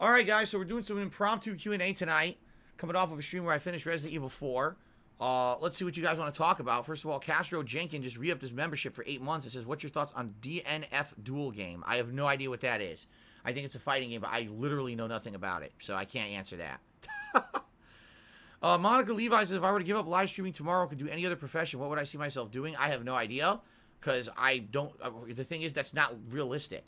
All right, guys, so we're doing some impromptu Q&A tonight, coming off of a stream where I finished Resident Evil 4. Let's see what you guys want to talk about. First of all, Castro Jenkins just re-upped his membership for 8 months. It says, what's your thoughts on DNF Duel Game? I have no idea what that is. I think it's a fighting game, but I literally know nothing about it, so I can't answer that. Monica Levi says, if I were to give up live streaming tomorrow, could do any other profession, what would I see myself doing? I have no idea, because I don't, the thing is, that's not realistic.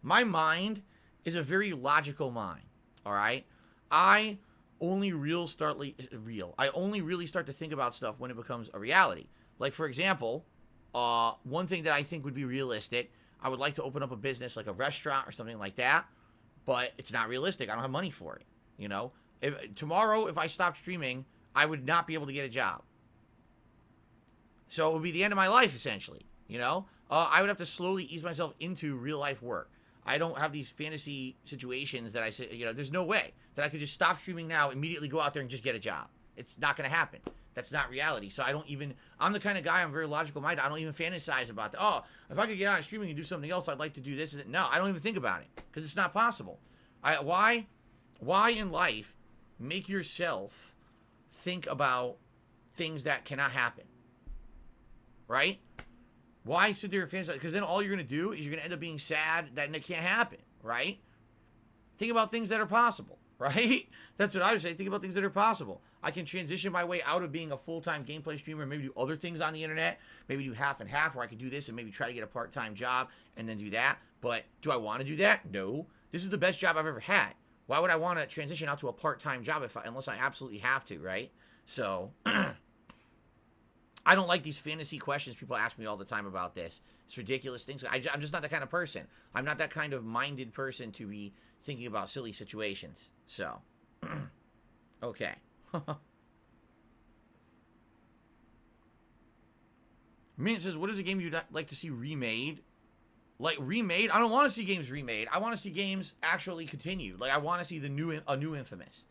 My mind is a very logical mind, all right? I only really start to think about stuff when it becomes a reality. Like, for example, one thing that I think would be realistic, I would like to open up a business like a restaurant or something like that, but it's not realistic. I don't have money for it, you know? Tomorrow, if I stopped streaming, I would not be able to get a job. So it would be the end of my life, essentially, you know? I would have to slowly ease myself into real-life work. I don't have these fantasy situations that I say, you know, there's no way that I could just stop streaming now, immediately go out there and just get a job. It's not going to happen. That's not reality. So I'm the kind of guy, I'm very logical minded. I don't even fantasize about that. Oh, if I could get out of streaming and do something else, I'd like to do this. No, I don't even think about it because it's not possible. Why in life make yourself think about things that cannot happen? Right? Why sit there and fantasize? Because then all you're going to do is you're going to end up being sad that it can't happen, right? Think about things that are possible, right? That's what I would say. Think about things that are possible. I can transition my way out of being a full-time gameplay streamer, maybe do other things on the internet, maybe do half and half where I could do this and maybe try to get a part-time job and then do that. But do I want to do that? No. This is the best job I've ever had. Why would I want to transition out to a part-time job unless I absolutely have to, right? So I don't like these fantasy questions people ask me all the time about this. It's ridiculous things. I'm just not that kind of person. I'm not that kind of minded person to be thinking about silly situations. So, okay. Mint says, what is a game you'd like to see remade? Like, remade? I don't want to see games remade. I want to see games actually continued. Like, I want to see a new Infamous.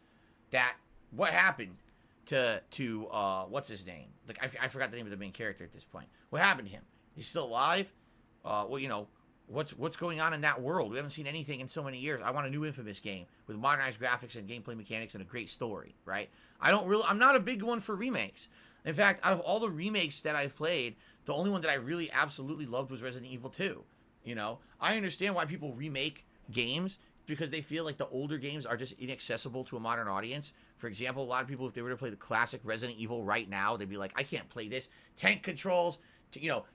What happened to what's his name? Like, I forgot the name of the main character at this point. What happened to him? He's still alive? Well, you know, what's going on in that world? We haven't seen anything in so many years. I want a new Infamous game with modernized graphics and gameplay mechanics and a great story, right? I'm not a big one for remakes. In fact, out of all the remakes that I've played, the only one that I really absolutely loved was Resident Evil 2. You know, I understand why people remake games because they feel like the older games are just inaccessible to a modern audience. For example, a lot of people, if they were to play the classic Resident Evil right now, they'd be like, I can't play this. Tank controls,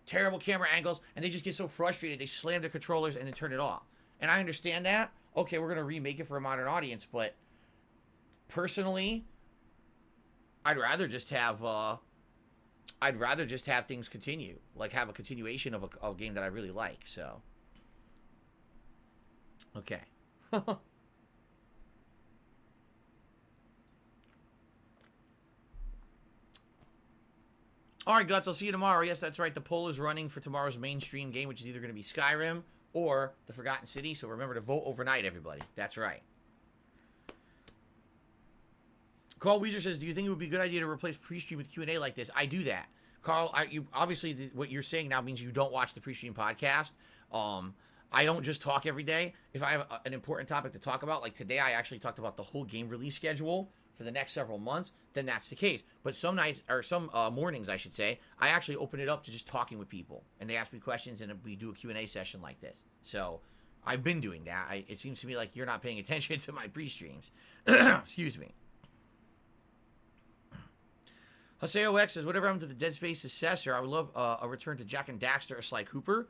terrible camera angles, and they just get so frustrated, they slam their controllers and then turn it off. And I understand that. Okay, we're going to remake it for a modern audience, but personally, I'd rather just have things continue, like have a continuation of a game that I really like. So, okay. All right, Guts, I'll see you tomorrow. Yes, that's right. The poll is running for tomorrow's mainstream game, which is either going to be Skyrim or The Forgotten City. So remember to vote overnight, everybody. That's right. Carl Weezer says, do you think it would be a good idea to replace pre-stream with Q&A like this? I do that. Carl, obviously what you're saying now means you don't watch the pre-stream podcast. I don't just talk every day. If I have an important topic to talk about, like today I actually talked about the whole game release schedule for the next several months, then that's the case. But some nights, or some mornings, I should say, I actually open it up to just talking with people. And they ask me questions, and we do a Q&A session like this. So I've been doing that. It seems to me like you're not paying attention to my pre-streams. Excuse me. Haseo X says, whatever happened to the Dead Space successor? I would love a return to Jack and Daxter or Sly Cooper.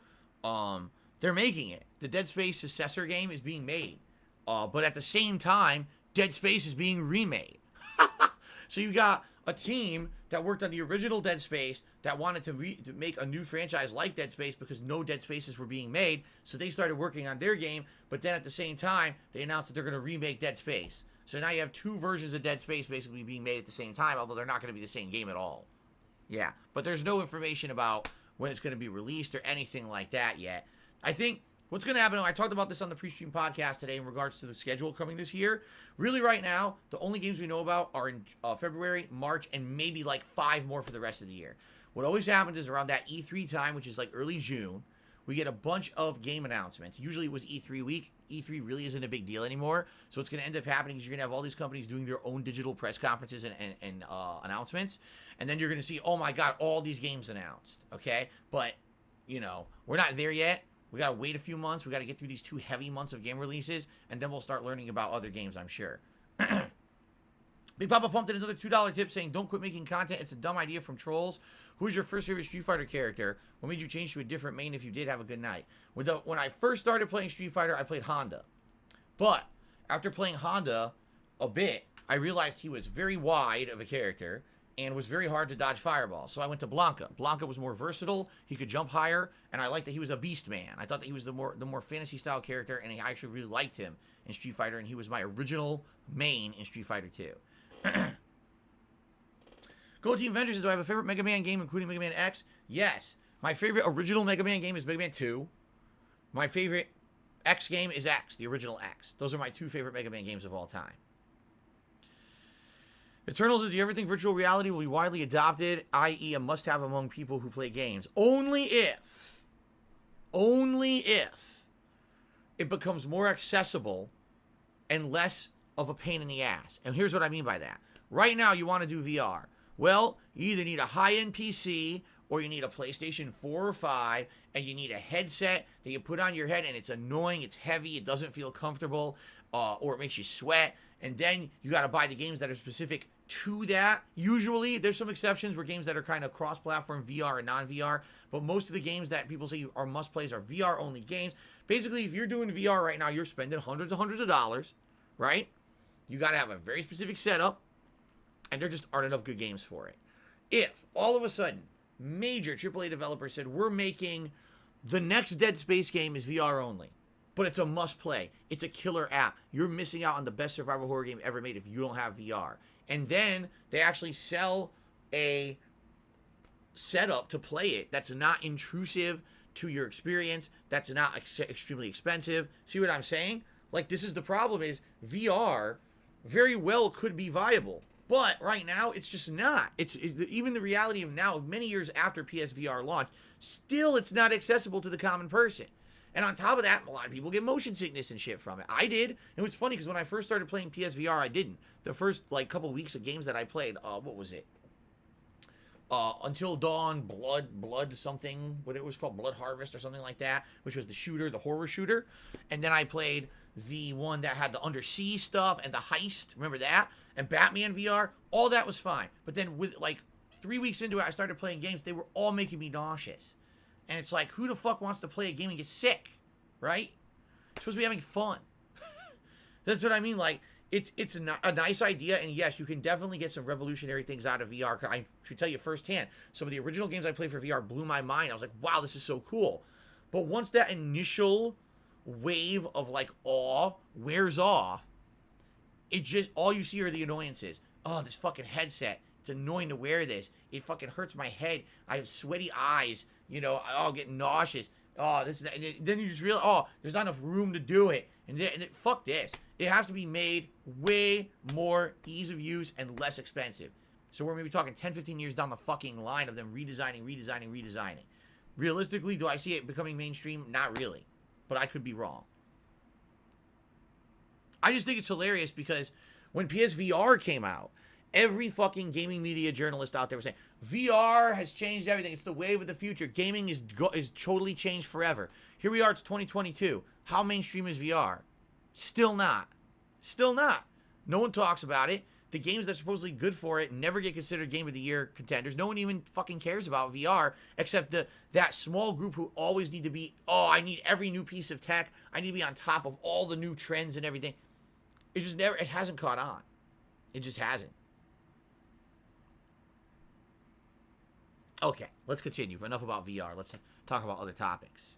They're making it. The Dead Space successor game is being made. But at the same time, Dead Space is being remade. So you got a team that worked on the original Dead Space that wanted to make a new franchise like Dead Space because no Dead Spaces were being made. So they started working on their game. But then at the same time, they announced that they're going to remake Dead Space. So now you have two versions of Dead Space basically being made at the same time, although they're not going to be the same game at all. Yeah, but there's no information about when it's going to be released or anything like that yet. I think what's going to happen, I talked about this on the pre-stream podcast today in regards to the schedule coming this year. Really right now, the only games we know about are in February, March, and maybe like 5 more for the rest of the year. What always happens is around that E3 time, which is like early June, we get a bunch of game announcements. Usually it was E3 week. E3 really isn't a big deal anymore. So what's going to end up happening is you're going to have all these companies doing their own digital press conferences and announcements. And then you're going to see, oh my God, all these games announced. Okay? But, you know, we're not there yet. We got to wait a few months. We got to get through these 2 heavy months of game releases. And then we'll start learning about other games, I'm sure. Big Papa pumped in another $2 tip saying, don't quit making content. It's a dumb idea from trolls. Who's your first favorite Street Fighter character? What made you change to a different main if you did? Have a good night. When I first started playing Street Fighter, I played Honda. But after playing Honda a bit, I realized he was very wide of a character and was very hard to dodge fireballs. So I went to Blanca. Blanca was more versatile. He could jump higher, and I liked that he was a beast man. I thought that he was the more fantasy style character, and I actually really liked him in Street Fighter, and he was my original main in Street Fighter 2. Gold Team Avengers says, do I have a favorite Mega Man game, including Mega Man X? Yes. My favorite original Mega Man game is Mega Man 2. My favorite X game is X, the original X. Those are my 2 favorite Mega Man games of all time. Eternals is, do you ever think virtual reality will be widely adopted, i.e. a must-have among people who play games? Only if it becomes more accessible and less of a pain in the ass. And here's what I mean by that. Right now, you want to do VR. Well, you either need a high-end PC or you need a PlayStation 4 or 5, and you need a headset that you put on your head, and it's annoying, it's heavy, it doesn't feel comfortable, or it makes you sweat. And then you got to buy the games that are specific to that. Usually, there's some exceptions where games that are kind of cross-platform, VR and non-VR, but most of the games that people say are must-plays are VR-only games. Basically, if you're doing VR right now, you're spending hundreds of dollars, right? You got to have a very specific setup, and there just aren't enough good games for it. If, all of a sudden, major AAA developers said, we're making the next Dead Space game is VR only, but it's a must-play. It's a killer app. You're missing out on the best survival horror game ever made if you don't have VR. And then they actually sell a setup to play it that's not intrusive to your experience, that's not extremely expensive. See what I'm saying? Like, this is the problem is VR very well could be viable. But right now, it's just not. Even the reality of now, many years after PSVR launched, still it's not accessible to the common person. And on top of that, a lot of people get motion sickness and shit from it. I did. It was funny because when I first started playing PSVR, I didn't. The first couple weeks of games that I played, what was it? Until Dawn, Blood something, what it was called, Blood Harvest or something like that, which was the shooter, the horror shooter. And then I played the one that had the undersea stuff and the heist, remember that? And Batman VR, all that was fine. But then with 3 weeks into it, I started playing games, they were all making me nauseous. And it's like, who the fuck wants to play a game and get sick, right? You're supposed to be having fun. That's what I mean, it's a nice idea, and yes, you can definitely get some revolutionary things out of VR. I should tell you firsthand, some of the original games I played for VR blew my mind. I was like, wow, this is so cool. But once that initial wave of awe wears off, it just, all you see are the annoyances. Oh, this fucking headset. It's annoying to wear this. It fucking hurts my head. I have sweaty eyes. I'll get nauseous. Oh, this and then you just realize, oh, there's not enough room to do it. And fuck this. It has to be made way more ease of use and less expensive. So we're maybe talking 10, 15 years down the fucking line of them redesigning. Realistically, do I see it becoming mainstream? Not really. But I could be wrong. I just think it's hilarious because when PSVR came out, every fucking gaming media journalist out there was saying, VR has changed everything. It's the wave of the future. Gaming is totally changed forever. Here we are, it's 2022. How mainstream is VR? Still not. Still not. No one talks about it. The games that's supposedly good for it never get considered Game of the Year contenders. No one even fucking cares about VR except that small group who always need to be, oh, I need every new piece of tech. I need to be on top of all the new trends and everything. It just never, it hasn't caught on. It just hasn't. Okay, let's continue. Enough about VR. Let's talk about other topics.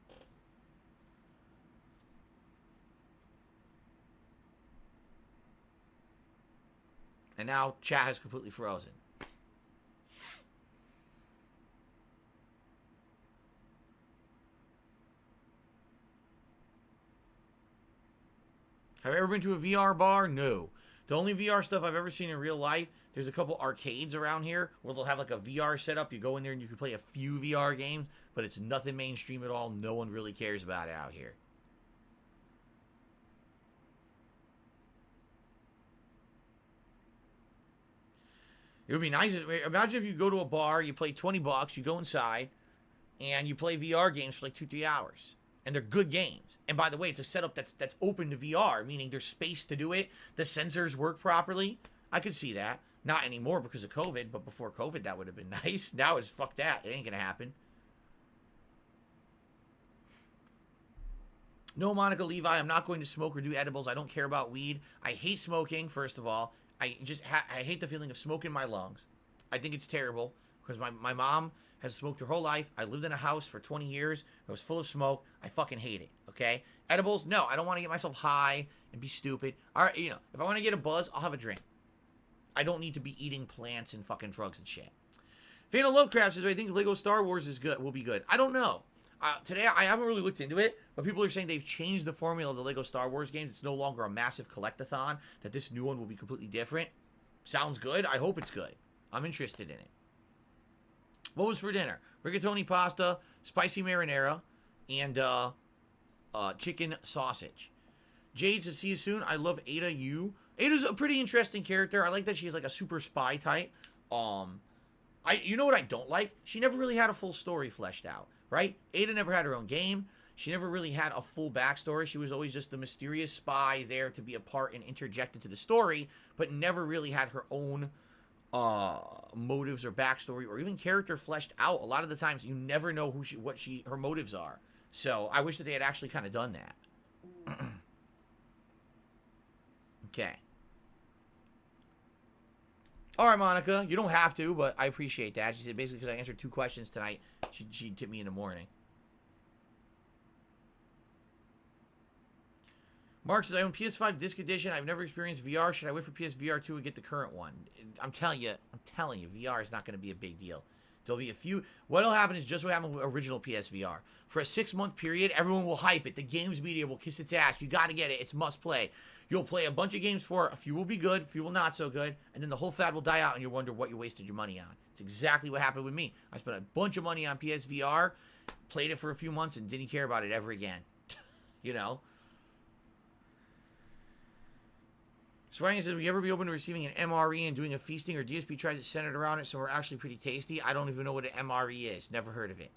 And now chat has completely frozen. Have I ever been to a VR bar? No. The only VR stuff I've ever seen in real life, there's a couple arcades around here where they'll have like a VR setup. You go in there and you can play a few VR games, but it's nothing mainstream at all. No one really cares about it out here. It would be nice. Imagine if you go to a bar, you play $20, you go inside, and you play VR games for like 2-3 hours. And they're good games. And by the way, it's a setup that's open to VR, meaning there's space to do it. The sensors work properly. I could see that. Not anymore because of COVID, but before COVID, that would have been nice. Now it's fuck that. It ain't going to happen. No, Monica Levi, I'm not going to smoke or do edibles. I don't care about weed. I hate smoking, first of all. I hate the feeling of smoke in my lungs. I think it's terrible because my mom has smoked her whole life. I lived in a house for 20 years. It was full of smoke. I fucking hate it, okay? Edibles, no. I don't want to get myself high and be stupid. All right, you know, if I want to get a buzz, I'll have a drink. I don't need to be eating plants and fucking drugs and shit. Fan of Lovecraft says, I think Lego Star Wars is good. Will be good. I don't know. Today, I haven't really looked into it, but people are saying they've changed the formula of the Lego Star Wars games. It's no longer a massive collectathon, that this new one will be completely different. Sounds good. I hope it's good. I'm interested in it. What was for dinner? Rigatoni pasta, spicy marinara, and chicken sausage. Jade says, see you soon. I love Ada Yu. Ada's a pretty interesting character. I like that she's like a super spy type. You know what I don't like? She never really had a full story fleshed out. Right? Ada never had her own game. She never really had a full backstory. She was always just the mysterious spy there to be a part and interject into the story, but never really had her own motives or backstory or even character fleshed out. A lot of the times you never know what her motives are. So I wish that they had actually kind of done that. Okay. All right, Monica, you don't have to, but I appreciate that. She said basically because I answered 2 questions tonight, she tipped me in the morning. Mark says, I own PS5 Disc Edition. I've never experienced VR. Should I wait for PSVR 2 and get the current one? I'm telling you, VR is not going to be a big deal. There'll be a few. What'll happen is just what happened with original PSVR. For a 6-month period, everyone will hype it. The games media will kiss its ass. You got to get it. It's must play. You'll play a bunch of games for it. A few will be good, a few will not so good, and then the whole fad will die out and you'll wonder what you wasted your money on. It's exactly what happened with me. I spent a bunch of money on PSVR, played it for a few months, and didn't care about it ever again. You know? Swearing says, will you ever be open to receiving an MRE and doing a feasting, or DSP tries to center it around it so we're actually pretty tasty? I don't even know what an MRE is. Never heard of it.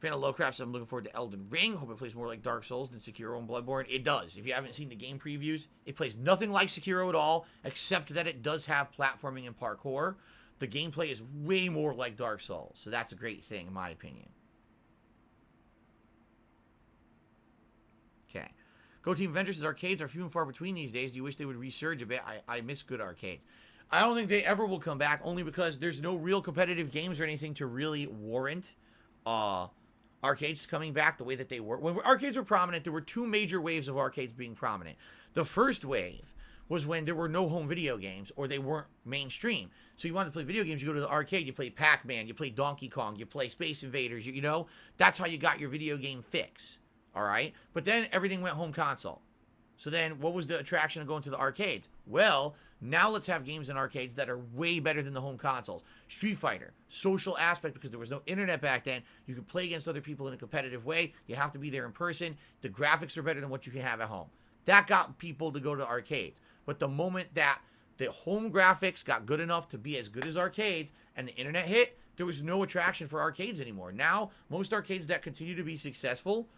Fan of Lovecraft says, I'm looking forward to Elden Ring. Hope it plays more like Dark Souls than Sekiro and Bloodborne. It does. If you haven't seen the game previews, it plays nothing like Sekiro at all, except that it does have platforming and parkour. The gameplay is way more like Dark Souls, so that's a great thing, in my opinion. Okay. Go Team Venture says, arcades are few and far between these days. Do you wish they would resurge a bit? I miss good arcades. I don't think they ever will come back, only because there's no real competitive games or anything to really warrant arcades coming back the way that they were. When arcades were prominent, there were 2 major waves of arcades being prominent. The first wave was when there were no home video games or they weren't mainstream. So you wanted to play video games, you go to the arcade, you play Pac-Man, you play Donkey Kong, you play Space Invaders, you know? That's how you got your video game fix. All right? But then everything went home console. So then what was the attraction of going to the arcades? Well, now let's have games in arcades that are way better than the home consoles. Street Fighter, social aspect, because there was no internet back then. You could play against other people in a competitive way. You have to be there in person. The graphics are better than what you can have at home. That got people to go to arcades. But the moment that the home graphics got good enough to be as good as arcades and the internet hit, there was no attraction for arcades anymore. Now, most arcades that continue to be successful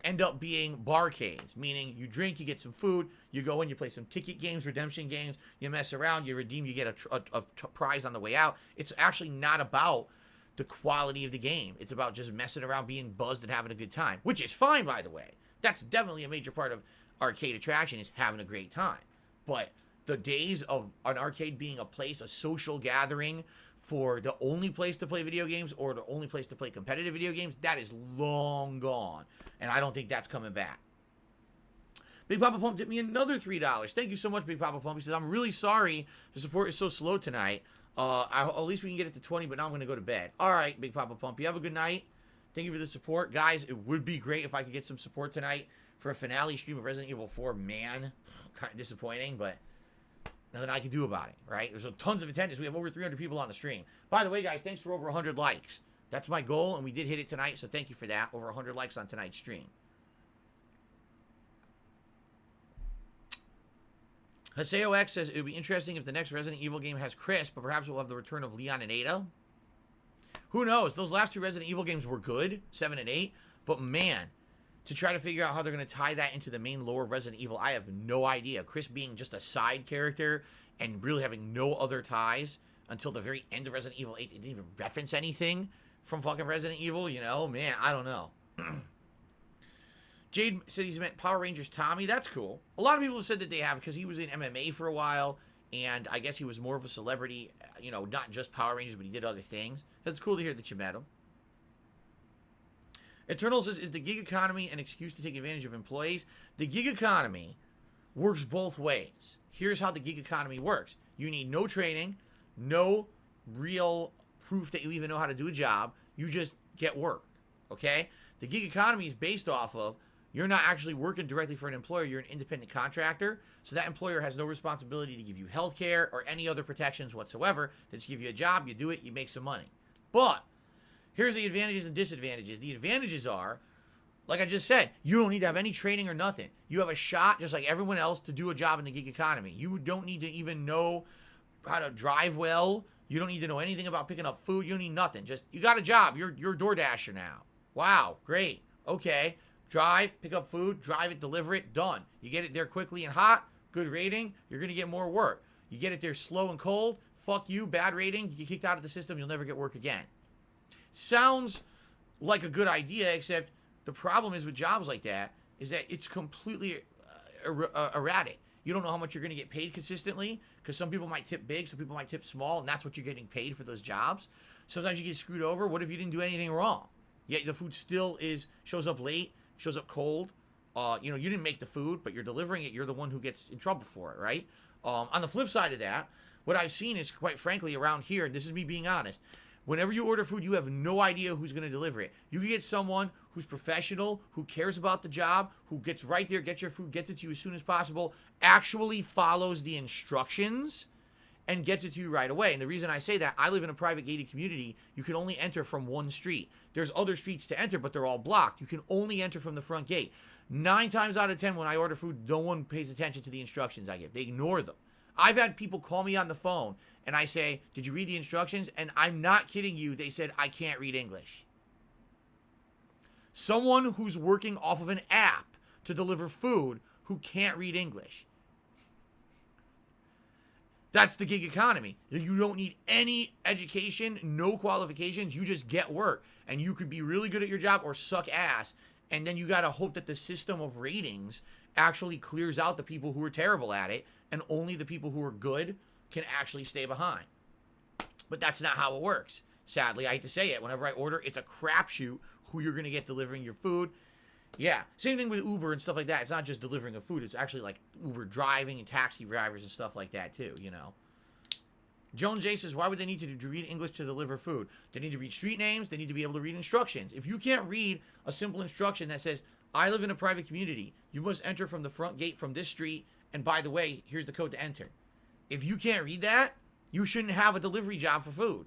end up being barcades, meaning you drink, you get some food, you go in, you play some ticket games, redemption games, you mess around, you redeem, you get a prize on the way out. It's actually not about the quality of the game. It's about just messing around, being buzzed, and having a good time, which is fine, by the way. That's definitely a major part of arcade attraction, is having a great time. But the days of an arcade being a place, a social gathering, for the only place to play video games or the only place to play competitive video games, that is long gone. And I don't think that's coming back. Big Papa Pump tipped me another $3. Thank you so much, Big Papa Pump. He says, I'm really sorry the support is so slow tonight. At least we can get it to 20, but now I'm going to go to bed. All right, Big Papa Pump. You have a good night. Thank you for the support. Guys, it would be great if I could get some support tonight for a finale stream of Resident Evil 4, man, kind of disappointing, but nothing I can do about it, right? There's tons of attendance. We have over 300 people on the stream. By the way, guys, thanks for over 100 likes. That's my goal, and we did hit it tonight, so thank you for that. Over 100 likes on tonight's stream. Haseo X says, it would be interesting if the next Resident Evil game has Chris, but perhaps we'll have the return of Leon and Ada. Who knows? Those last two Resident Evil games were good, 7 and 8, but man, to try to figure out how they're going to tie that into the main lore of Resident Evil, I have no idea. Chris being just a side character and really having no other ties until the very end of Resident Evil 8. They didn't even reference anything from fucking Resident Evil, you know? Man, I don't know. Jade said he's meant Power Rangers Tommy. That's cool. A lot of people have said that they have because he was in MMA for a while, and I guess he was more of a celebrity, you know, not just Power Rangers, but he did other things. That's cool to hear that you met him. Eternal says, is the gig economy an excuse to take advantage of employees? The gig economy works both ways. Here's how the gig economy works. You need no training, no real proof that you even know how to do a job. You just get work, okay? The gig economy is based off of you're not actually working directly for an employer. You're an independent contractor, so that employer has no responsibility to give you health care or any other protections whatsoever. They just give you a job, you do it, you make some money. But here's the advantages and disadvantages. The advantages are, like I just said, you don't need to have any training or nothing. You have a shot, just like everyone else, to do a job in the gig economy. You don't need to even know how to drive well. You don't need to know anything about picking up food. You don't need nothing. Just, you got a job. You're a DoorDasher now. Wow, great. Okay. Drive, pick up food, drive it, deliver it, done. You get it there quickly and hot, good rating, you're going to get more work. You get it there slow and cold, fuck you, bad rating, you get kicked out of the system, you'll never get work again. Sounds like a good idea, except the problem is with jobs like that is that it's completely erratic. You don't know how much you're going to get paid consistently because some people might tip big, some people might tip small, and that's what you're getting paid for those jobs. Sometimes you get screwed over. What if you didn't do anything wrong? Yet the food still shows up late, shows up cold. You know, you didn't make the food, but you're delivering it. You're the one who gets in trouble for it, right? On the flip side of that, what I've seen is, quite frankly, around here, and this is me being honest, whenever you order food, you have no idea who's going to deliver it. You can get someone who's professional, who cares about the job, who gets right there, gets your food, gets it to you as soon as possible, actually follows the instructions, and gets it to you right away. And the reason I say that, I live in a private gated community. You can only enter from one street. There's other streets to enter, but they're all blocked. You can only enter from the front gate. 9 times out of 10, when I order food, no one pays attention to the instructions I give. They ignore them. I've had people call me on the phone, and I say, did you read the instructions? And I'm not kidding you. They said, I can't read English. Someone who's working off of an app to deliver food who can't read English. That's the gig economy. You don't need any education, no qualifications. You just get work. And you could be really good at your job or suck ass. And then you got to hope that the system of ratings actually clears out the people who are terrible at it. And only the people who are good can actually stay behind. But that's not how it works. Sadly, I hate to say it. Whenever I order, it's a crapshoot who you're going to get delivering your food. Yeah, same thing with Uber and stuff like that. It's not just delivering of food. It's actually like Uber driving and taxi drivers and stuff like that too, you know. Jones J says, why would they need to read English to deliver food? They need to read street names. They need to be able to read instructions. If you can't read a simple instruction that says, I live in a private community, you must enter from the front gate from this street, and by the way, here's the code to enter. If you can't read that, you shouldn't have a delivery job for food.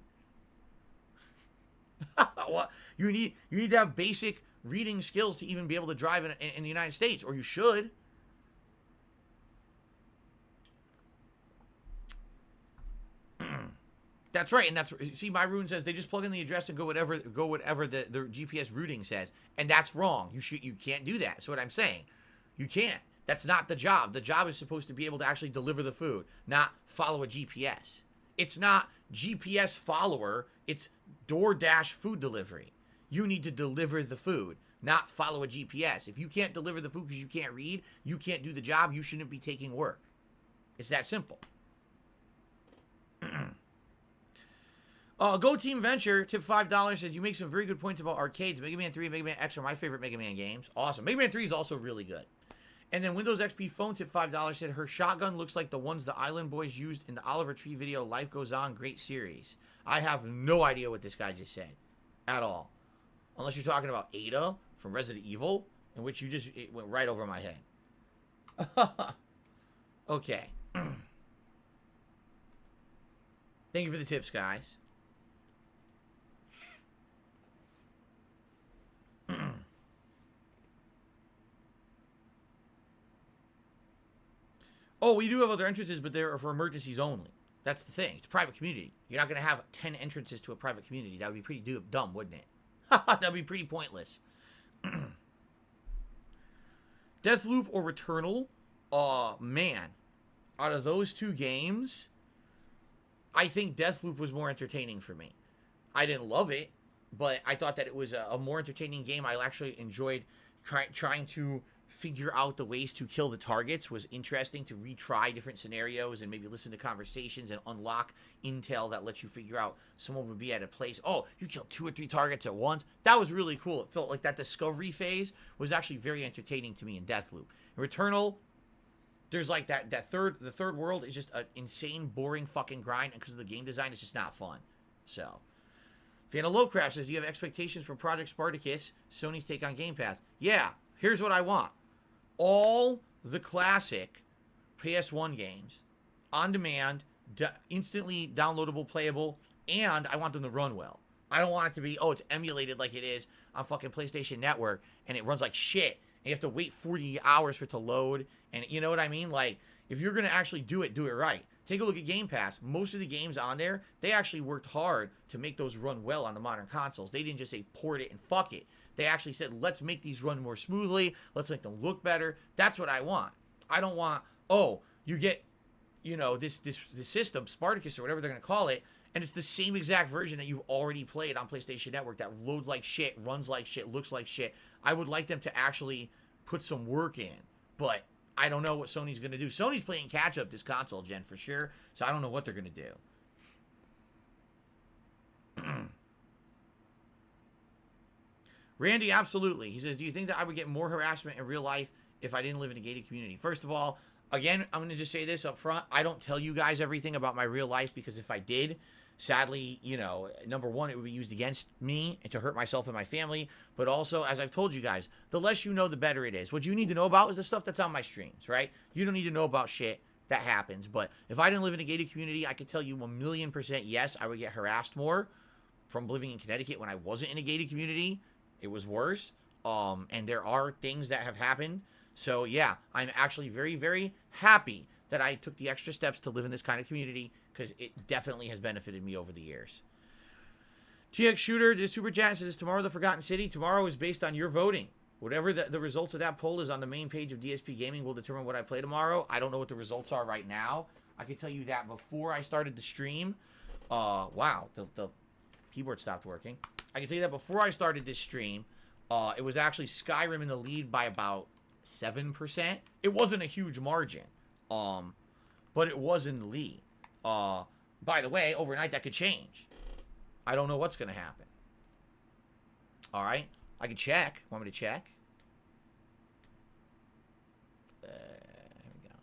What? You need to have basic reading skills to even be able to drive in the United States, or you should. That's right, and see, my rune says they just plug in the address and go whatever the GPS routing says, and that's wrong. You can't do that. That's what I'm saying. You can't. That's not the job. The job is supposed to be able to actually deliver the food, not follow a GPS. It's not GPS follower. It's DoorDash food delivery. You need to deliver the food, not follow a GPS. If you can't deliver the food because you can't read, you can't do the job, you shouldn't be taking work. It's that simple. Go Team Venture, tip $5, said, you make some very good points about arcades. Mega Man 3 and Mega Man X are my favorite Mega Man games. Awesome. Mega Man 3 is also really good. And then Windows XP Phone, tip $5, said, her shotgun looks like the ones the Island Boys used in the Oliver Tree video, Life Goes On, great series. I have no idea what this guy just said. At all. Unless you're talking about Ada from Resident Evil. in which it went right over my head. Okay. Thank you for the tips, guys. Oh, we do have other entrances, but they're for emergencies only. That's the thing. It's a private community. You're not going to have 10 entrances to a private community. That would be pretty dumb, wouldn't it? That would be pretty pointless. Deathloop or Returnal? Man. Out of those two games, I think Deathloop was more entertaining for me. I didn't love it, but I thought that it was a more entertaining game. I actually enjoyed trying to figure out the ways to kill the targets. Was interesting to retry different scenarios and maybe listen to conversations and unlock intel that lets you figure out someone would be at a place. Oh, you killed 2 or 3 targets at once. That was really cool. It felt like that discovery phase was actually very entertaining to me in Deathloop. In Returnal, there's like the third world is just an insane, boring fucking grind, and because of the game design, it's just not fun. So, Fan of Lowcraft says, do you have expectations from Project Spartacus, Sony's take on Game Pass? Yeah, here's what I want. All the classic PS1 games, on demand, instantly downloadable, playable, and I want them to run well. I don't want it to be, oh, it's emulated like it is on fucking PlayStation Network, and it runs like shit, and you have to wait 40 hours for it to load, and you know what I mean? Like, if you're going to actually do it right. Take a look at Game Pass. Most of the games on there, they actually worked hard to make those run well on the modern consoles. They didn't just say port it and fuck it. They actually said, let's make these run more smoothly. Let's make them look better. That's what I want. I don't want, oh, you get, you know, this system, Spartacus or whatever they're going to call it, and it's the same exact version that you've already played on PlayStation Network that loads like shit, runs like shit, looks like shit. I would like them to actually put some work in, but I don't know what Sony's going to do. Sony's playing catch-up this console gen for sure, so I don't know what they're going to do. Randy, absolutely. He says, do you think that I would get more harassment in real life if I didn't live in a gated community? First of all, again, I'm going to just say this up front. I don't tell you guys everything about my real life because if I did, sadly, you know, number one, it would be used against me and to hurt myself and my family. But also, as I've told you guys, the less you know, the better it is. What you need to know about is the stuff that's on my streams, right? You don't need to know about shit that happens. But if I didn't live in a gated community, I could tell you 1,000,000% yes, I would get harassed more from living in Connecticut when I wasn't in a gated community. It was worse. And there are things that have happened. So yeah, I'm actually very, very happy that I took the extra steps to live in this kind of community because it definitely has benefited me over the years. TX Shooter, the Super Chat says, tomorrow the Forgotten City. Tomorrow is based on your voting. Whatever the results of that poll is on the main page of DSPGaming will determine what I play tomorrow. I don't know what the results are right now. I can tell you that before I started the stream. Wow, the keyboard stopped working. I can tell you that before I started this stream, it was actually Skyrim in the lead by about 7%. It wasn't a huge margin, but it was in the lead. By the way, overnight that could change. I don't know what's going to happen. All right, I can check. Want me to check? Here we go.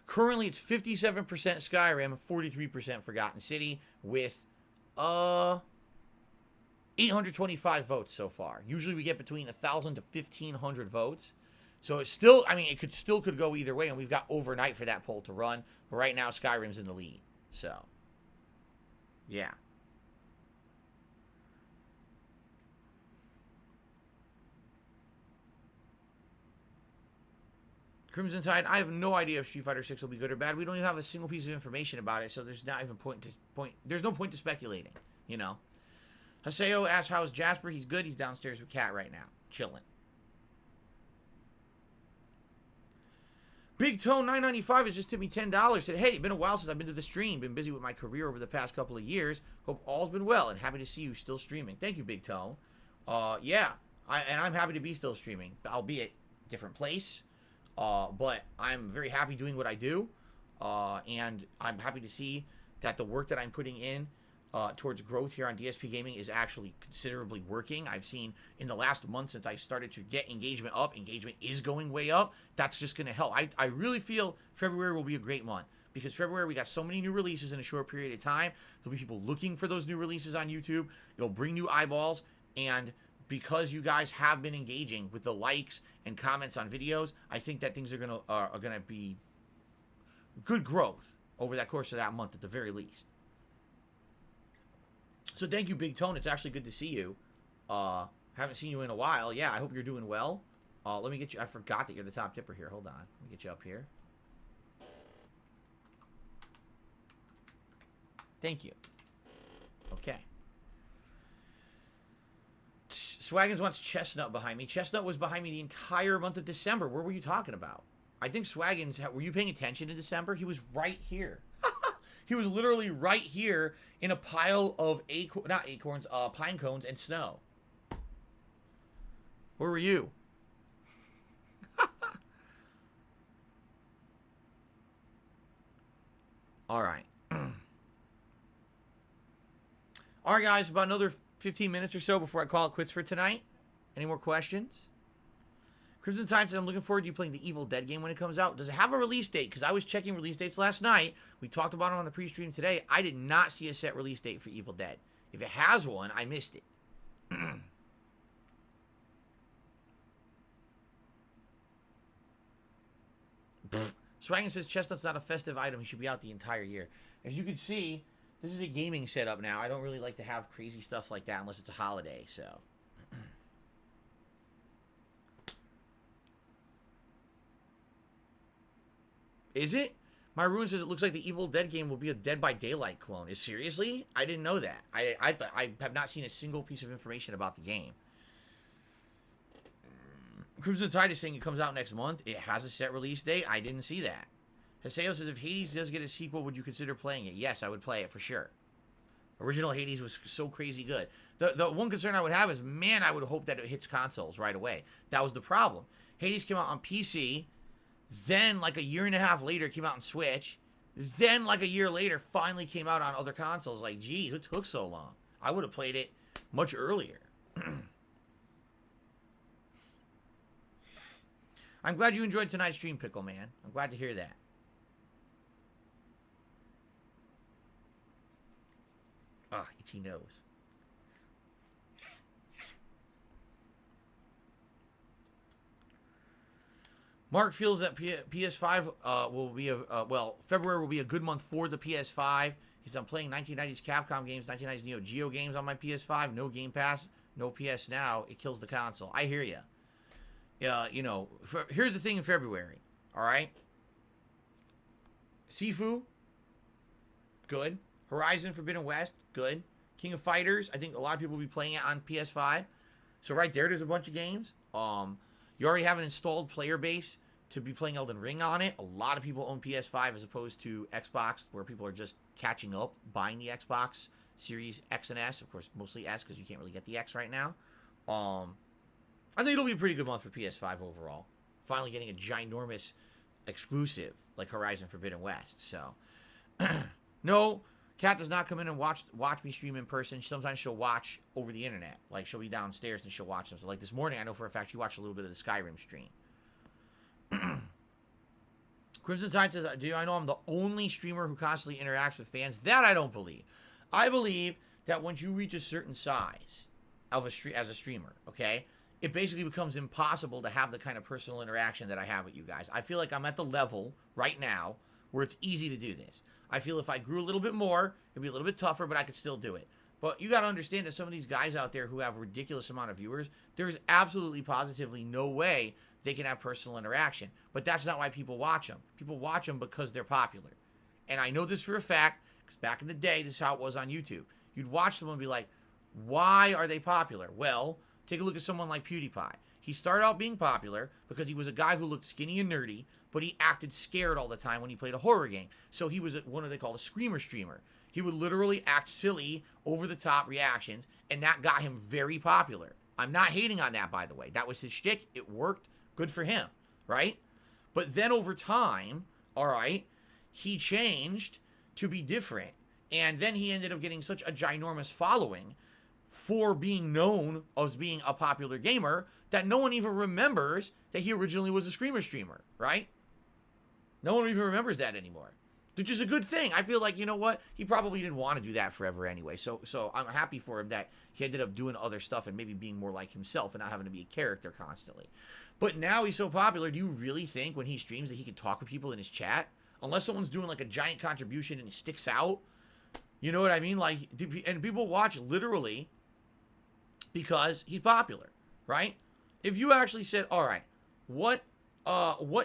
Currently, it's 57% Skyrim, 43% Forgotten City, with 825 votes so far. Usually we get between 1,000 to 1,500 votes. So it's still, I mean, it could go either way, and we've got overnight for that poll to run. But right now, Skyrim's in the lead. So, yeah. Crimson Tide, I have no idea if Street Fighter 6 will be good or bad. We don't even have a single piece of information about it, so there's not even there's no point to speculating, you know. Haseo asks, how's Jasper? He's good. He's downstairs with Kat right now, chilling. Big Tone 995 has just tipped me $10. Said, hey, been a while since I've been to the stream. Been busy with my career over the past couple of years. Hope all's been well and happy to see you still streaming. Thank you, Big Tone. Yeah, I'm happy to be still streaming, albeit different place. But I'm very happy doing what I do, and I'm happy to see that the work that I'm putting in towards growth here on DSP Gaming is actually considerably working. I've seen in the last month since I started to get engagement up, engagement is going way up. That's just going to help. I really feel February will be a great month. because February we got so many new releases in a short period of time. There'll be people looking for those new releases on YouTube. It'll bring new eyeballs, and because you guys have been engaging with the likes and comments on videos, I think that things are gonna be good growth over that course of that month at the very least. So thank you, Big Tone. It's actually good to see you. Haven't seen you in a while. Yeah, I hope you're doing well. Let me get you. I forgot that you're the top tipper here. Hold on. Let me get you up here. Thank you. Okay. Swaggins wants Chestnut behind me. Chestnut was behind me the entire month of December. Where were you talking about? I think Swaggins, were you paying attention in December? He was right here. He was literally right here in a pile of pine cones and snow. Where were you? All right. All right, guys, about another 15 minutes or so before I call it quits for tonight. Any more questions? Crimson Tide says, I'm looking forward to you playing the Evil Dead game when it comes out. Does it have a release date? Because I was checking release dates last night. We talked about it on the pre-stream today. I did not see a set release date for Evil Dead. If it has one, I missed it. Swaggin says, Chestnut's not a festive item. He should be out the entire year. As you can see, this is a gaming setup now. I don't really like to have crazy stuff like that unless it's a holiday, so. Is it? My Ruin says it looks like the Evil Dead game will be a Dead by Daylight clone. Is seriously? I didn't know that. I have not seen a single piece of information about the game. Crimson Tide is saying it comes out next month. It has a set release date. I didn't see that. Haseo says, if Hades does get a sequel, would you consider playing it? Yes, I would play it for sure. Original Hades was so crazy good. The one concern I would have is, man, I would hope that it hits consoles right away. That was the problem. Hades came out on PC, then like a year and a half later it came out on Switch, then like a year later finally came out on other consoles. Like, geez, it took so long. I would have played it much earlier. I'm glad you enjoyed tonight's stream, Pickle Man. I'm glad to hear that. Ah, itchy nose. Mark feels that PS5 will be well, February will be a good month for the PS5. He said, I'm playing 1990s Capcom games, 1990s Neo Geo games on my PS5. No Game Pass, no PS Now. It kills the console. I hear you. You know, here's the thing in February, all right? Sifu, good. Horizon Forbidden West, good. King of Fighters, I think a lot of people will be playing it on PS5. So right there's a bunch of games. You already have an installed player base to be playing Elden Ring on it. A lot of people own PS5 as opposed to Xbox, where people are just catching up, buying the Xbox Series X and S. Of course, mostly S, because you can't really get the X right now. I think it'll be a pretty good month for PS5 overall. Finally getting a ginormous exclusive like Horizon Forbidden West. So, no, Kat does not come in and watch me stream in person. Sometimes she'll watch over the internet. Like, she'll be downstairs and she'll watch them. So, like this morning, I know for a fact she watched a little bit of the Skyrim stream. Crimson Tide says, I know I'm the only streamer who constantly interacts with fans? That I don't believe. I believe that once you reach a certain size of as a streamer, okay, it basically becomes impossible to have the kind of personal interaction that I have with you guys. I feel like I'm at the level right now where it's easy to do this. I feel if I grew a little bit more, it'd be a little bit tougher, but I could still do it. But you got to understand that some of these guys out there who have a ridiculous amount of viewers, there's absolutely positively no way they can have personal interaction. But that's not why people watch them. People watch them because they're popular. And I know this for a fact, because back in the day, this is how it was on YouTube. You'd watch someone and be like, why are they popular? Well, take a look at someone like PewDiePie. He started out being popular because he was a guy who looked skinny and nerdy, but he acted scared all the time when he played a horror game. So he was what they call a screamer streamer. He would literally act silly, over-the-top reactions, and that got him very popular. I'm not hating on that, by the way. That was his shtick. It worked. Good for him, right? But then over time, all right, he changed to be different. And then he ended up getting such a ginormous following for being known as being a popular gamer that no one even remembers that he originally was a screamer streamer, right? No one even remembers that anymore. which is a good thing. I feel like, you know what? He probably didn't want to do that forever anyway. So I'm happy for him that he ended up doing other stuff and maybe being more like himself and not having to be a character constantly. But now he's so popular, do you really think when he streams that he can talk with people in his chat? Unless someone's doing like a giant contribution and he sticks out. You know what I mean? Like, and people watch literally because he's popular, right? If you actually said, all right, what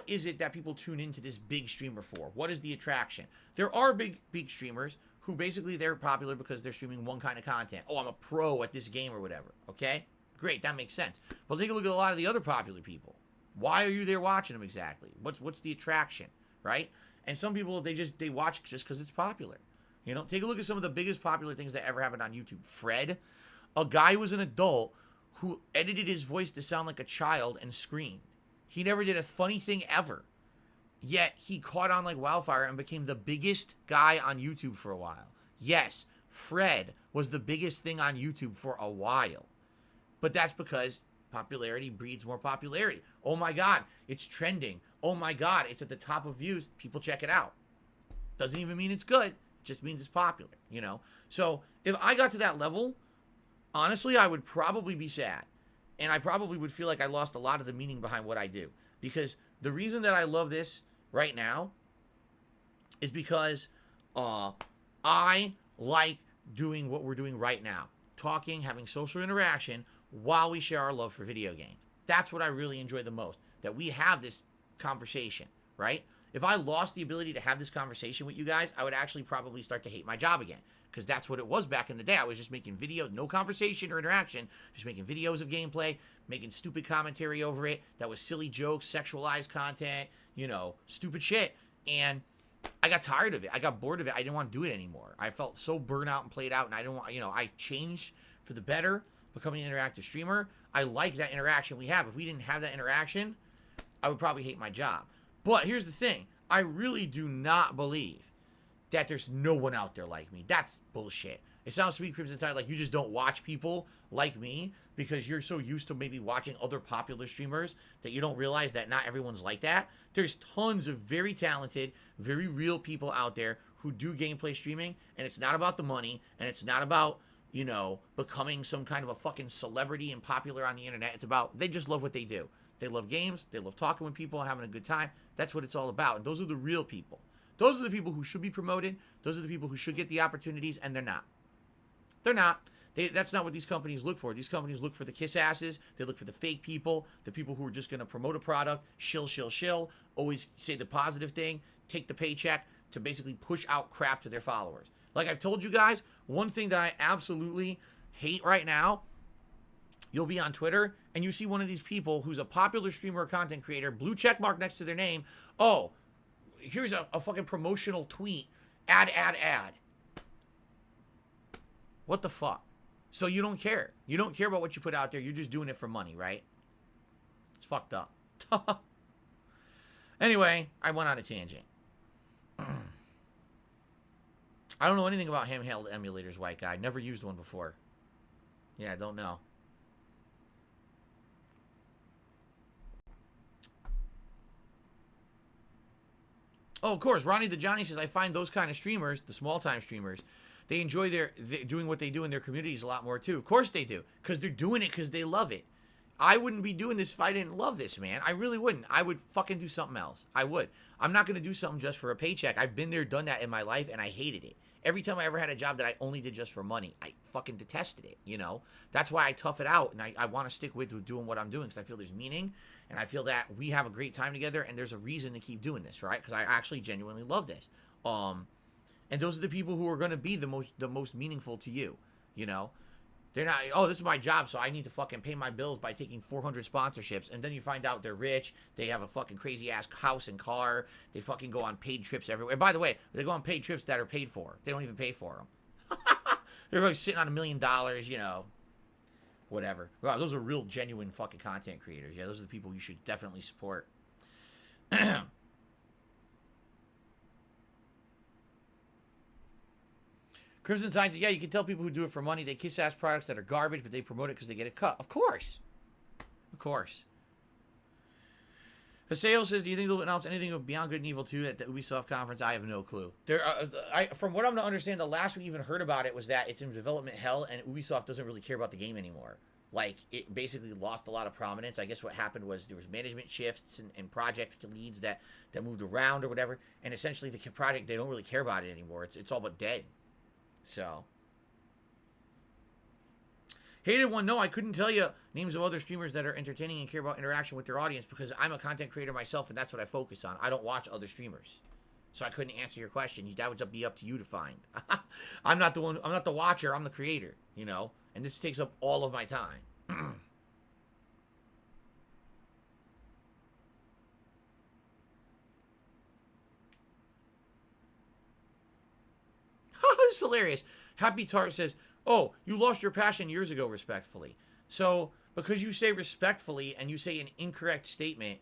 is it that people tune into this big streamer for? What is the attraction? There are big streamers who basically they're popular because they're streaming one kind of content. Oh, I'm a pro at this game or whatever. Okay, great, that makes sense. But take a look at a lot of the other popular people. Why are you there watching them exactly? What's the attraction, right? And some people they watch just because it's popular. You know, take a look at some of the biggest popular things that ever happened on YouTube. Fred, a guy who was an adult who edited his voice to sound like a child and screamed. He never did a funny thing ever. Yet, he caught on like wildfire and became the biggest guy on YouTube for a while. Yes, Fred was the biggest thing on YouTube for a while. But that's because popularity breeds more popularity. Oh my God, it's trending. Oh my God, it's at the top of views. People check it out. Doesn't even mean it's good. It just means it's popular, you know? So, if I got to that level, honestly, I would probably be sad. And I probably would feel like I lost a lot of the meaning behind what I do. Because the reason that I love this right now is because I like doing what we're doing right now. Talking, having social interaction while we share our love for video games. That's what I really enjoy the most. That we have this conversation, right? If I lost the ability to have this conversation with you guys, I would actually probably start to hate my job again. Because that's what it was back in the day. I was just making videos, no conversation or interaction, just making videos of gameplay, making stupid commentary over it. That was silly jokes, sexualized content, you know, stupid shit. And I got tired of it. I got bored of it. I didn't want to do it anymore. I felt so burnt out and played out, and I didn't want, you know, I changed for the better, becoming an interactive streamer. I like that interaction we have. If we didn't have that interaction, I would probably hate my job. But here's the thing. I really do not believe that there's no one out there like me. That's bullshit. It sounds to me, Crimson Tide, like you just don't watch people like me because you're so used to maybe watching other popular streamers that you don't realize that not everyone's like that. There's tons of very talented, very real people out there who do gameplay streaming, and it's not about the money, and it's not about, you know, becoming some kind of a fucking celebrity and popular on the internet. It's about, they just love what they do. They love games, they love talking with people, having a good time. That's what it's all about, and those are the real people. Those are the people who should be promoted. Those are the people who should get the opportunities, and they're not. They're not. That's not what these companies look for. These companies look for the kiss asses. They look for the fake people, the people who are just going to promote a product, shill, always say the positive thing, take the paycheck to basically push out crap to their followers. Like I've told you guys, one thing that I absolutely hate right now, you'll be on Twitter, and you see one of these people who's a popular streamer or content creator, blue check mark next to their name, oh, here's a fucking promotional tweet. Ad. What the fuck? So you don't care. You don't care about what you put out there. You're just doing it for money, right? It's fucked up. Anyway, I went on a tangent. I don't know anything about handheld emulators, white guy. Never used one before. Yeah, I don't know. Oh, of course. Ronnie the Johnny says, I find those kind of streamers, the small-time streamers, they enjoy doing what they do in their communities a lot more, too. Of course they do. Because they're doing it because they love it. I wouldn't be doing this if I didn't love this, man. I really wouldn't. I would fucking do something else. I would. I'm not going to do something just for a paycheck. I've been there, done that in my life, and I hated it. Every time I ever had a job that I only did just for money, I fucking detested it, you know? That's why I tough it out, and I want to stick with doing what I'm doing, because I feel there's meaning, and I feel that we have a great time together, and there's a reason to keep doing this, right? Because I actually genuinely love this. And those are the people who are going to be the most meaningful to you, you know? They're not, oh, this is my job, so I need to fucking pay my bills by taking 400 sponsorships. And then you find out they're rich. They have a fucking crazy-ass house and car. They fucking go on paid trips everywhere. And by the way, they go on paid trips that are paid for. They don't even pay for them. They're like sitting on $1 million, you know, whatever. Wow, those are real, genuine fucking content creators. Yeah, those are the people you should definitely support. Crimson Sign says, yeah, you can tell people who do it for money. They kiss ass products that are garbage, but they promote it because they get a cut. Of course. Of course. Haseo says, do you think they'll announce anything of Beyond Good and Evil 2 at the Ubisoft conference? I have no clue. From what I'm to understand, the last we even heard about it was that it's in development hell and Ubisoft doesn't really care about the game anymore. Like, it basically lost a lot of prominence. I guess what happened was there was management shifts and project leads that moved around or whatever. And essentially the project, they don't really care about it anymore. It's all but dead. So... Hated one, no, I couldn't tell you names of other streamers that are entertaining and care about interaction with their audience because I'm a content creator myself and that's what I focus on. I don't watch other streamers. So I couldn't answer your question. That would be up to you to find. I'm not the one, I'm not the watcher, I'm the creator, you know? And this takes up all of my time. This is hilarious. Happy Tart says, oh, you lost your passion years ago, respectfully. So, because you say respectfully and you say an incorrect statement,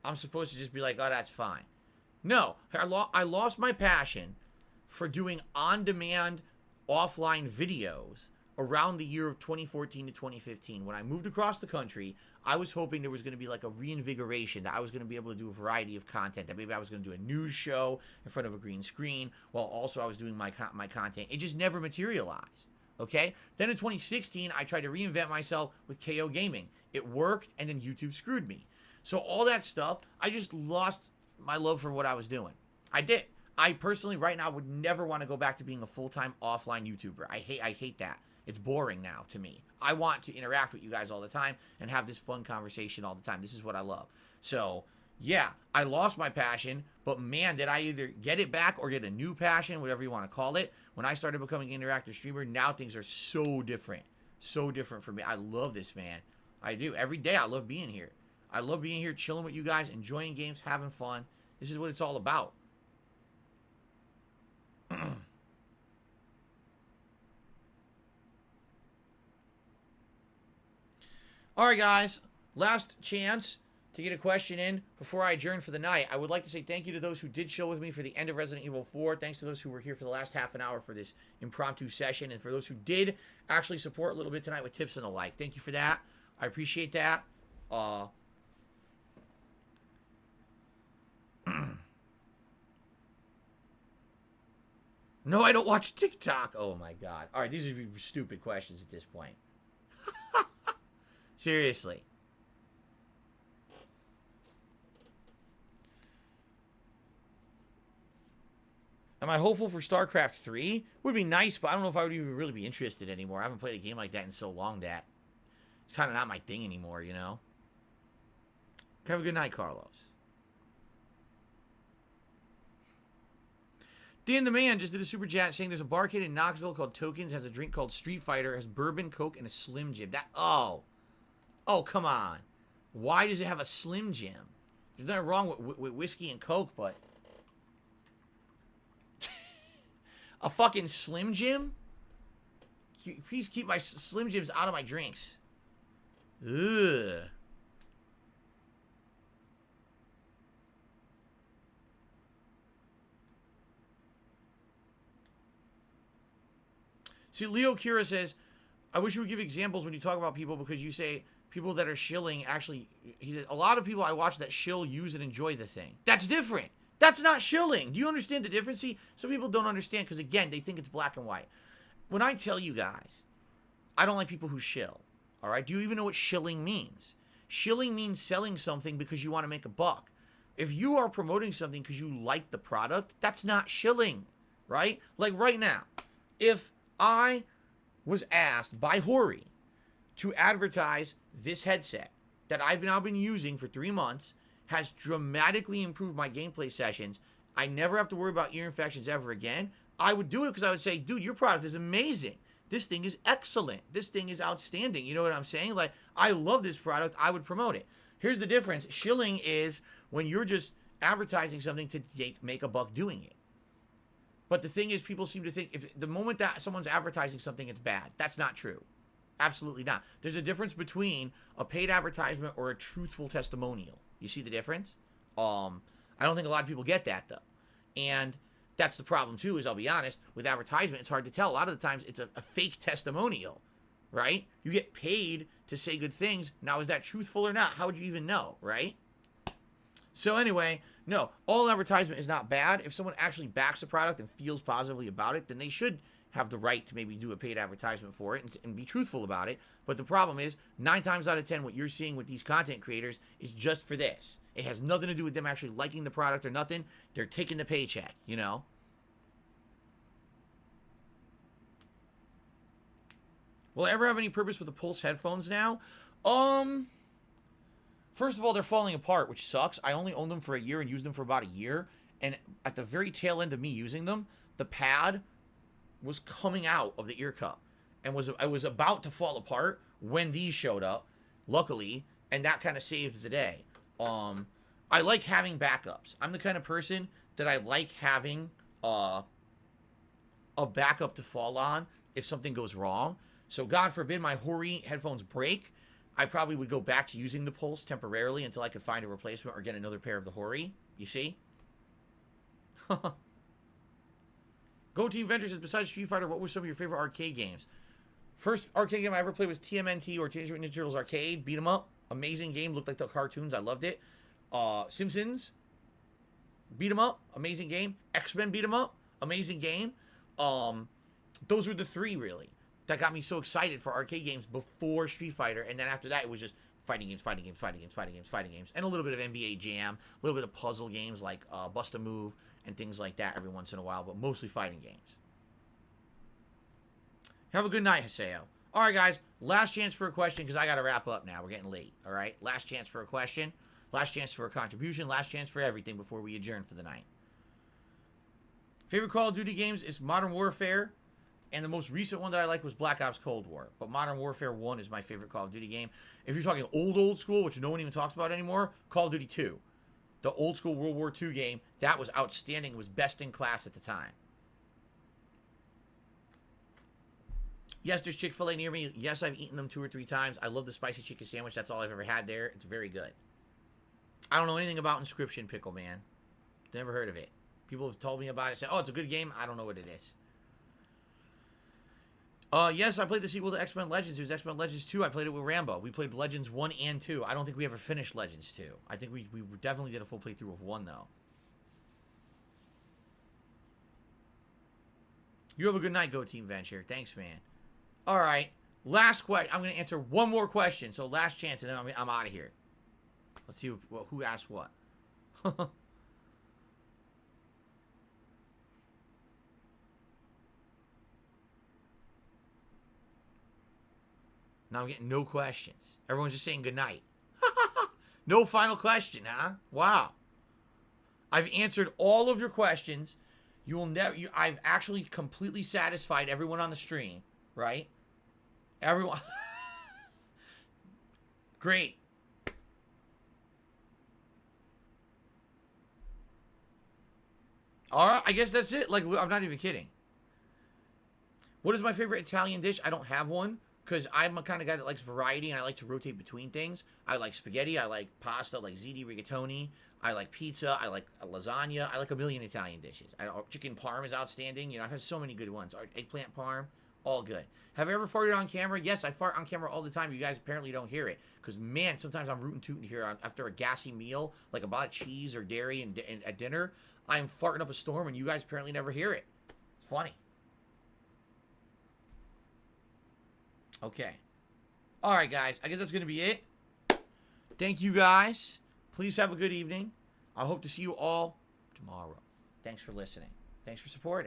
I'm supposed to just be like, oh, that's fine. No, I lost my passion for doing on-demand offline videos around the year of 2014 to 2015. When I moved across the country, I was hoping there was going to be like a reinvigoration, that I was going to be able to do a variety of content, that maybe I was going to do a news show in front of a green screen while also I was doing my content. It just never materialized. Okay? Then in 2016, I tried to reinvent myself with KO Gaming. It worked, and then YouTube screwed me. So all that stuff, I just lost my love for what I was doing. I did. I personally, right now, would never want to go back to being a full-time offline YouTuber. I hate that. It's boring now to me. I want to interact with you guys all the time and have this fun conversation all the time. This is what I love. So, yeah, I lost my passion, but man, did I either get it back or get a new passion, whatever you want to call it. When I started becoming an interactive streamer, now things are so different. So different for me. I love this, man. I do. Every day I love being here. I love being here, chilling with you guys, enjoying games, having fun. This is what it's all about. All right, guys. Last chance to get a question in before I adjourn for the night. I would like to say thank you to those who did chill with me for the end of Resident Evil 4. Thanks to those who were here for the last half an hour for this impromptu session. And for those who did actually support a little bit tonight with tips and the like. Thank you for that. I appreciate that. No, I don't watch TikTok. Oh, my God. All right, these are stupid questions at this point. Seriously. Am I hopeful for StarCraft 3? Would be nice, but I don't know if I would even really be interested anymore. I haven't played a game like that in so long that it's kind of not my thing anymore, you know? Have a good night, Carlos. Dan the Man just did a super chat saying there's a barcade in Knoxville called Tokens, has a drink called Street Fighter, has bourbon, Coke, and a Slim Jim. Oh, come on. Why does it have a Slim Jim? There's nothing wrong with whiskey and Coke, but... a fucking Slim Jim? Please keep my Slim Jims out of my drinks. Ugh. See, Leo Kira says, I wish you would give examples when you talk about people because you say people that are shilling actually... He says, a lot of people I watch that shill use and enjoy the thing. That's different. That's not shilling. Do you understand the difference? See, some people don't understand because, again, they think it's black and white. When I tell you guys, I don't like people who shill. All right? Do you even know what shilling means? Shilling means selling something because you want to make a buck. If you are promoting something because you like the product, that's not shilling, right? Like right now, if I was asked by Hori to advertise this headset that I've now been using for 3 months, has dramatically improved my gameplay sessions, I never have to worry about ear infections ever again, I would do it because I would say, dude, your product is amazing. This thing is excellent. This thing is outstanding. You know what I'm saying? Like, I love this product. I would promote it. Here's the difference. Shilling is when you're just advertising something to make a buck doing it. But the thing is, people seem to think if the moment that someone's advertising something, it's bad. That's not true. Absolutely not. There's a difference between a paid advertisement or a truthful testimonial. You see the difference? I don't think a lot of people get that, though. And that's the problem, too, is I'll be honest, with advertisement, it's hard to tell. A lot of the times, it's a fake testimonial, right? You get paid to say good things. Now, is that truthful or not? How would you even know, right? So anyway, no, all advertisement is not bad. If someone actually backs the product and feels positively about it, then they should have the right to maybe do a paid advertisement for it and be truthful about it. But the problem is, 9 times out of 10, what you're seeing with these content creators is just for this. It has nothing to do with them actually liking the product or nothing. They're taking the paycheck, you know? Will I ever have any purpose with the Pulse headphones now? First of all, they're falling apart, which sucks. I only owned them for a year and used them for about a year. And at the very tail end of me using them, the pad was coming out of the ear cup and I was about to fall apart when these showed up, luckily, and that kind of saved the day. I like having backups. I'm the kind of person that I like having a backup to fall on if something goes wrong. So God forbid my Hori headphones break, I probably would go back to using the Pulse temporarily until I could find a replacement or get another pair of the Hori. You see? Go Team Venture says, besides Street Fighter, what were some of your favorite arcade games? First arcade game I ever played was TMNT, or Teenage Mutant Ninja Turtles Arcade. Beat 'em up. Amazing game. Looked like the cartoons. I loved it. Simpsons. Beat 'em up. Amazing game. X-Men Beat 'em up. Amazing game. Those were the 3, really, that got me so excited for arcade games before Street Fighter. And then after that, it was just fighting games, fighting games, fighting games, fighting games, fighting games. And a little bit of NBA Jam. A little bit of puzzle games like Bust a Move and things like that every once in a while, but mostly fighting games. Have a good night, Haseo. All right, guys, last chance for a question because I got to wrap up now. We're getting late, all right? Last chance for a question, last chance for a contribution, last chance for everything before we adjourn for the night. Favorite Call of Duty games is Modern Warfare, and the most recent one that I like was Black Ops Cold War, but Modern Warfare 1 is my favorite Call of Duty game. If you're talking old school, which no one even talks about anymore, Call of Duty 2. The old school World War II game, that was outstanding. It was best in class at the time. Yes, there's Chick-fil-A near me. Yes, I've eaten them 2 or 3 times. I love the spicy chicken sandwich. That's all I've ever had there. It's very good. I don't know anything about Inscription Pickle, man. Never heard of it. People have told me about it. Say, oh, it's a good game. I don't know what it is. Yes, I played the sequel to X-Men Legends. It was X-Men Legends 2. I played it with Rambo. We played Legends 1 and 2. I don't think we ever finished Legends 2. I think we definitely did a full playthrough of 1, though. You have a good night, Go Team Venture. Thanks, man. All right. Last question. I'm going to answer one more question. So last chance, and then I'm out of here. Let's see who asked what. Now I'm getting no questions. Everyone's just saying goodnight. No final question, huh? Wow. I've answered all of your questions. You will never. I've actually completely satisfied everyone on the stream, right? Everyone. Great. All right, I guess that's it. Like, I'm not even kidding. What is my favorite Italian dish? I don't have one, because I'm a kind of guy that likes variety, and I like to rotate between things. I like spaghetti, I like pasta, I like ziti rigatoni, I like pizza, I like lasagna, I like a million Italian dishes. Chicken parm is outstanding. You know, I've had so many good ones. Eggplant parm, all good. Have I ever farted on camera? Yes, I fart on camera all the time. You guys apparently don't hear it, because, man, sometimes I'm rootin' tootin' here after a gassy meal, like a lot of cheese or dairy and at dinner. I'm farting up a storm, and you guys apparently never hear it. It's funny. Okay. All right, guys. I guess that's going to be it. Thank you, guys. Please have a good evening. I hope to see you all tomorrow. Thanks for listening. Thanks for supporting.